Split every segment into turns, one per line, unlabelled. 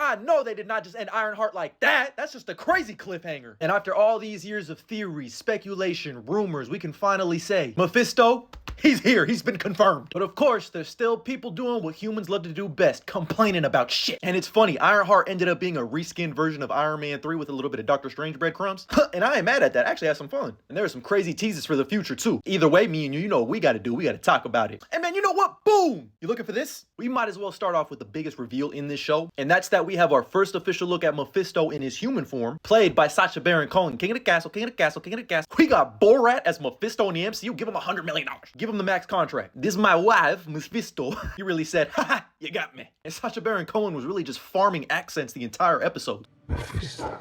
I know they did not just end Ironheart like that. That's just a crazy cliffhanger. And after all these years of theories, speculation, rumors, we can finally say, Mephisto, he's here. He's been confirmed. But of course, there's still people doing what humans love to do best, complaining about shit. And it's funny, Ironheart ended up being a reskinned version of Iron Man 3 with a little bit of Doctor Strange breadcrumbs. And I ain't mad at that. I actually had some fun. And there were some crazy teases for the future too. Either way, me and you know what we gotta do. We gotta talk about it. And man, you know what? Boom! You looking for this? We might as well start off with the biggest reveal in this show. And that's that we have our first official look at Mephisto in his human form, played by Sacha Baron Cohen. King of the castle, king of the castle, king of the castle. We got Borat as Mephisto in the MCU. Give him $100 million. Give him the max contract. This is my wife, Mephisto. He really said, haha, you got me. And Sacha Baron Cohen was really just farming accents the entire episode. Mephisto.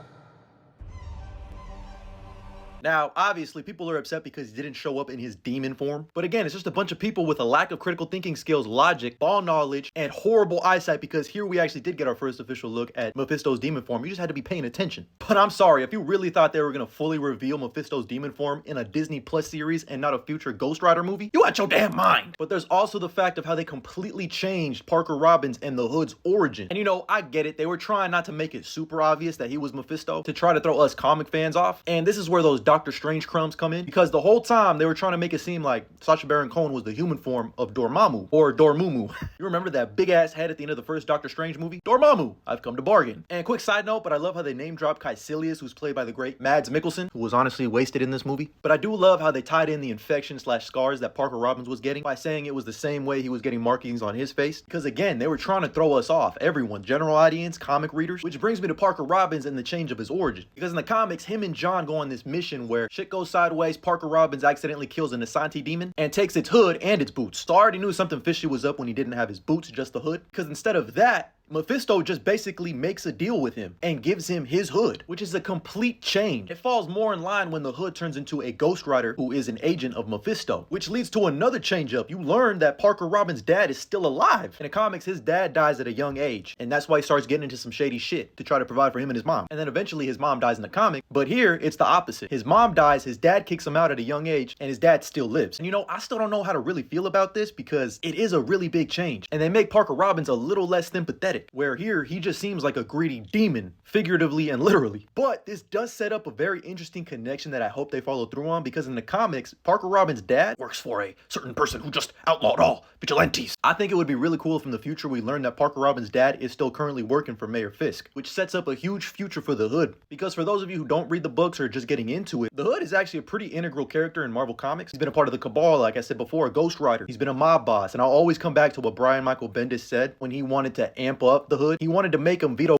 Now, obviously, people are upset because he didn't show up in his demon form. But again, it's just a bunch of people with a lack of critical thinking skills, logic, ball knowledge, and horrible eyesight, because here we actually did get our first official look at Mephisto's demon form. You just had to be paying attention. But I'm sorry, if you really thought they were going to fully reveal Mephisto's demon form in a Disney Plus series and not a future Ghost Rider movie, you out your damn mind. But there's also the fact of how they completely changed Parker Robbins and the Hood's origin. And you know, I get it. They were trying not to make it super obvious that he was Mephisto to try to throw us comic fans off. And this is where those Doctor Strange crumbs come in, because the whole time they were trying to make it seem like Sacha Baron Cohen was the human form of Dormammu or Dormumu. You remember that big ass head at the end of the first Doctor Strange movie? Dormammu, I've come to bargain. And quick side note, but I love how they name dropped Caecilius, who's played by the great Mads Mikkelsen, who was honestly wasted in this movie. But I do love how they tied in the infection / scars that Parker Robbins was getting by saying it was the same way he was getting markings on his face, because again, they were trying to throw us off, everyone, general audience, comic readers. Which brings me to Parker Robbins and the change of his origin, because in the comics, him and John go on this mission where shit goes sideways. Parker Robbins accidentally kills an Asante demon and takes its hood and its boots. So I already knew something fishy was up when he didn't have his boots, just the hood, because instead of that, Mephisto just basically makes a deal with him and gives him his hood, which is a complete change. It falls more in line when the hood turns into a Ghost Rider who is an agent of Mephisto, which leads to another change up. You learn that Parker Robbins' dad is still alive. In the comics, his dad dies at a young age, and that's why he starts getting into some shady shit to try to provide for him and his mom. And then eventually his mom dies in the comic, but here it's the opposite. His mom dies, his dad kicks him out at a young age, and his dad still lives. And you know, I still don't know how to really feel about this, because it is a really big change. And they make Parker Robbins a little less sympathetic, where here he just seems like a greedy demon, figuratively and literally. But this does set up a very interesting connection that I hope they follow through on, because in the comics, Parker Robbins' dad works for a certain person who just outlawed all vigilantes. I think it would be really cool if in the future we learn that Parker Robbins' dad is still currently working for Mayor Fisk, which sets up a huge future for the Hood. Because for those of you who don't read the books or are just getting into it, the Hood is actually a pretty integral character in Marvel Comics. He's been a part of the Cabal, like I said before, a Ghost Rider. He's been a mob boss, and I'll always come back to what Brian Michael Bendis said when he wanted to amp up the Hood. He wanted to make him veto